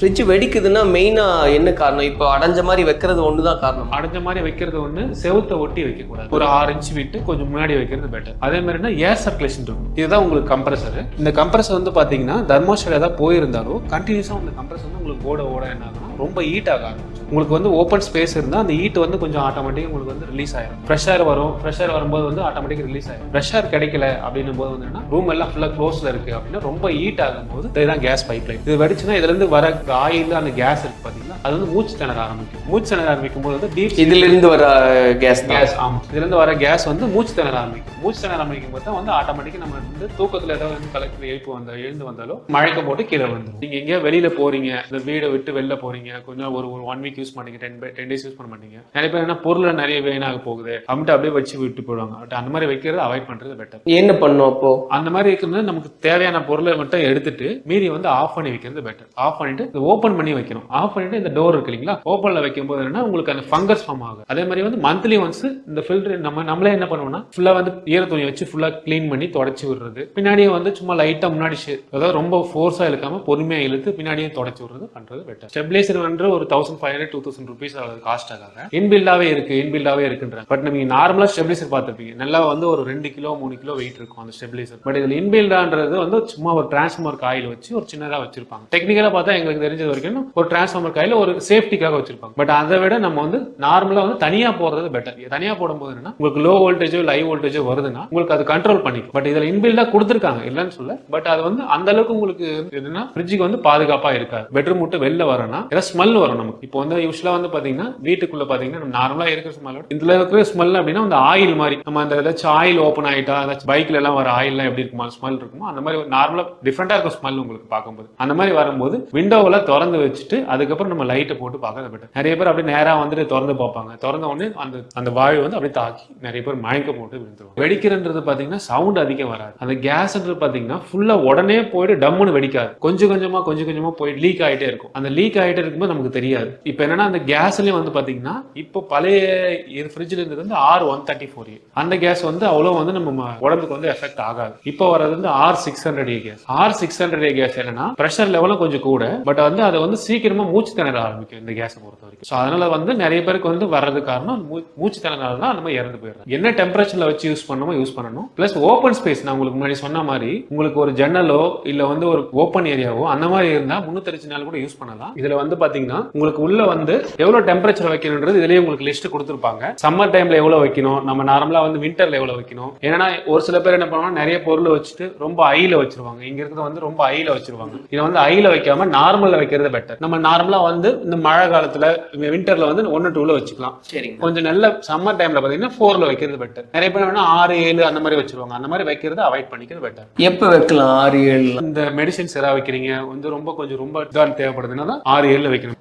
Fridge வெடிக்குதுன்னா மெயினா என்ன காரணம்? இப்போ அடைஞ்ச மாதிரி வைக்கிறது ஒண்ணுதான் காரணம். அடைஞ்ச மாதிரி வைக்கிறது ஒண்ணு, செவுத்தை ஒட்டி வைக்க கூடாது. ஒரு 6 இன்ச் விட்டு கொஞ்சம் முன்னாடி வைக்கிறது பெட்டர். அதே மாதிரினா ஏர் சர்க்குலேஷன் இருக்கும். இதுதான் உங்களுக்கு கம்ப்ரஸர். இந்த கம்ப்ரஸர் வந்து பாத்தீங்கன்னா தெர்மோஸ்டாட் ஏதாவது போயிருந்தாலும் கண்டினியூஸா அந்த கம்ப்ரஸர் வந்து உங்களுக்கு ஓட என்ன ஆகும்னா ரொம்ப ஹீட் ஆக ஆரம்பிச்சு. உங்களுக்கு வந்து ஓப்பன் ஸ்பேஸ் இருந்தால் அந்த ஹீட் வந்து கொஞ்சம் ஆட்டோமேட்டிக் உங்களுக்கு வந்து ரிலீஸ் ஆயிடும். ஃப்ரெஷ் ஏர் வரும், ஃப்ரெஷ் ஏர் வரும்போது வந்து ஆட்டோமேட்டிக் ரிலீஸ் ஆயிடும். ஃப்ரெஷ் ஏர் கிடைக்கல அப்படின்னும் போது வந்து ரூம் எல்லாம் ஃபுல்லாக க்ளோஸ்ல இருக்கு அப்படின்னா ரொம்ப ஹீட் ஆகும்போது இதுதான் கேஸ் பைப் லைன். இது வெடிச்சுன்னா இதுல இருந்து வர ஆயில் அந்த கேஸ் இருக்கு பாத்தீங்கன்னா அது வந்து மூச்சு திணற ஆரம்பிக்கும். மூச்சு திணற ஆரம்பிக்கும் போது வந்து டீப் இதுல இருந்து வர கேஸ் ஆமா, இதுல இருந்து வர கேஸ் வந்து மூச்சு திணற ஆரம்பிக்கும். மூச்சு திணற ஆரம்பிக்கும் போது தான் வந்து ஆட்டோமேட்டிக் நம்ம வந்து தூக்கத்துல ஏதாவது வந்து கலெக்டர் எழுந்து வந்தாலும் மழைக்க போட்டு கீழே வந்துடும். நீங்க எங்கேயா வெளியில போறீங்க, இந்த வீடை விட்டு வெளில போறீங்க, கொஞ்சம் ஒரு 1 வீக் யூஸ் பண்ணீங்க, 10 days யூஸ் பண்ண மாட்டீங்க. நிறைய பேர் என்ன பொருள் நிறைய வீணாக போகுது அப்படின்ட்டு அப்படியே வச்சு விட்டு போடுவாங்க. பட் அந்த மாதிரி வைக்கிறது அவாய்ட் பண்றது பெட்டர். என்ன பண்ணும் அப்போ? அந்த மாதிரி இருக்கிறது நமக்கு தேவையான பொருளை மட்டும் எடுத்துட்டு மீதி வந்து ஆஃப் பண்ணி வைக்கிறது பெட்டர். ஆஃப் பண்ணிட்டு ஓப்பன் பண்ணி வைக்கணும். ஆஃப் பண்ணிட்டு இந்த டோர் இருக்கு இல்லைங்களா, ஓப்பன்ல வைக்கும் போது என்ன உங்களுக்கு அந்த ஃபங்கஸ் ஃபார்ம் ஆகும். அதே மாதிரி வந்து மந்த்லி ஒன்ஸ் இந்த ஃபில்டர் நம்மளே என்ன பண்ணுவோம்னா ஃபுல்லா வந்து ஈர துணி வச்சு ஃபுல்லா கிளீன் பண்ணி தொடச்சி விடுறது. பின்னாடியே வந்து சும்மா லைட்டா முன்னாடி அதாவது ரொம்ப ஃபோர்ஸா இழுக்காம பொறுமையா இழுத்து பின்னாடியே தொடச்சி விடுறது பண்றது பெட்டர். ஸ்டெபிலைசர் வந்து ஒரு 1500-2000 rupees காஸ்ட் ஆகாது. இன்பில்டாவே இருக்குன்ற. பட் நீங்க நார்மலா ஸ்டெபிலைசர் பார்த்திருப்பீங்க, நல்லா வந்து ஒரு 2 கிலோ 3 கிலோ வெயிட் இருக்கும் அந்த ஸ்டெபிலைசர். பட் இதுல இன்பில்டான்றது வந்து சும்மா ஒரு டிரான்ஸ்ஃபார்மர் காயில் வச்சு ஒரு சின்னதா வச்சிருப்பாங்க. டெக்னிக்கலா பார்த்தா எங்களுக்கு தெரிஞ்சது வரைக்கும் ஒரு டிரான்ஸ்ஃபார்மர் காயில ஒரு சேஃப்டிக்காக வச்சிருப்பாங்க. பட் அதை விட நம்ம வந்து நார்மலா வந்து தனியா போடுறது பெட்டர். தனியா போடும்போது என்ன உங்களுக்கு லோ வோல்டேஜோ ஹை வோல்டேஜோ வருதுன்னா உங்களுக்கு அது கண்ட்ரோல் பண்ணிக்கும். பட் இதுல இன்பில்டா கொடுத்துருக்காங்க, இல்லன்னு சொல்ல. பட் அது வந்து அந்த அளவுக்கு உங்களுக்கு எதுனா ஃப்ரிட்ஜுக்கு வந்து பாதுகாப்பா இருக்காது. பெட்ரூம் விட்டு வெளில வரனா ஏதாவது ஸ்மெல் வரும் நமக்கு. இப்போ வந்து யூஸ்வலா வந்து பாத்தீங்கன்னா வீட்டுக்குள்ள பாத்தீங்கன்னா நார்மலா இருக்கிற ஸ்மெல்லோட இதுல இருக்கிற ஸ்மெல் அப்படின்னா அந்த ஆயில் மாதிரி நம்ம அந்த ஏதாச்சும் ஆயில் ஓப்பன் ஆயிட்டா ஏதாச்சும் பைக்ல எல்லாம் வர ஆயில் எல்லாம் எப்படி இருக்குமா ஸ்மெல் இருக்குமோ அந்த மாதிரி நார்மலா டிஃப்ரெண்டா இருக்கும் ஸ்மெல் உங்களுக்கு பார்க்கும்போது. அந்த மாதிரி வரும்போது விண்டோவெல்லாம் திறந்து வச்சுட்டு அதுக்கப்புறம் நம்ம லைட்டை போட்டு பார்க்கறது பெட்டர். நிறைய பேர் அப்படியே நேரா வந்துட்டு திறந்து பார்ப்பாங்க. திறந்த உடனே அந்த வாயு வந்து அப்படியே தாக்கி நிறைய பேர் மயக்க போட்டு விழுந்துருவாங்க. வெடிக்கிறன்றது பாத்தீங்கன்னா சவுண்ட் அதிகம் வராது. அந்த கேஸ்ன்றது பாத்தீங்கன்னா ஃபுல்லா உடனே போயிட்டு டம்முன்னு வெடிக்காது. கொஞ்சம் கொஞ்சமா போயிட்டு லீக் ஆகிட்டே இருக்கும். அந்த லீக் ஆகிட்டே இருக்கும்போது நமக்கு தெரியாது. இப்போ என்னன்னா அந்த கேஸ்லயும் வந்து பாத்தீங்கன்னா இப்போ பழைய ஃப்ரிட்ஜ்ல இருந்தது வந்து R134A அந்த கேஸ் வந்து அவ்வளவு வந்து நம்ம உடம்புக்கு வந்து எஃபெக்ட் ஆகாது. இப்போ வரது வந்து R600A கேஸ். R600A கேஸ் என்னன்னா பிரஷர் லெவலும் கொஞ்சம் கூட, பட் வந்து அதை வந்து சீக்கிரமா மூச்சு திணற ஆரம்பிக்கும் இந்த கேஸை பொறுத்த வரைக்கும். ஸோ அதனால வந்து நிறைய பேருக்கு வந்து வர்றது காரணம் மூச்சு திணறனால தான் அந்த மாதிரி இறந்து போயிடுறாங்க. என்ன டெம்பரேச்சர்ல வச்சு யூஸ் பண்ணணும். பிளஸ் ஓப்பன் ஸ்பேஸ் நான் உங்களுக்கு முன்னாடி சொன்ன மாதிரி உங்களுக்கு ஒரு ஜன்னலோ இல்ல வந்து ஒரு ஓப்பன் ஏரியாவோ அந்த மாதிரி இருந்தா 365 நாள் கூட யூஸ் பண்ணலாம். இதுல வந்து பாத்தீங்கன்னா உங்களுக்கு உள்ள வந்து எவ்வளவு டெம்பரேச்சர் வைக்கணும்ன்றது இதுலயே உங்களுக்கு லிஸ்ட் கொடுத்துருப்பாங்க. சம்மர் டைம்ல எவ்வளவு வைக்கணும், நம்ம நார்மலா வந்து விண்டர்ல எவ்வளவு வைக்கணும். ஏன்னா ஒரு சில பேர் என்ன பண்ணுவாங்க நிறைய பொருள் வச்சுட்டு ரொம்ப ஐல வச்சிருவாங்க. இங்க இருக்கிறது வந்து ரொம்ப ஐல வச்சிருவாங்க. இதை வந்து ஐல வைக்காம நார்மல்ல வைக்கிறது பெட்டர். நம்ம நார்மலா வந்து இந்த மழை காலத்துல விண்டர்ல வந்து 1-2ல வச்சுக்கலாம். கொஞ்சம் நல்ல சம்மர் டைம்ல பாத்தீங்கன்னா 4ல வைக்கிறது பெட்டர். நிறைய பேர் வேணா 6-7 அந்த மாதிரி வச்சிருவாங்க. அந்த மாதிரி வைக்கிறது அவாய்ட் பண்ணிக்கிறது பெட்டர். எப்ப வைக்கலாம் 6-7? இந்த மெடிசின்ஸ் எதாவது வைக்கிறீங்க வந்து ரொம்ப தேவைப்படுதுன்னா 6-7 வைக்கணும்.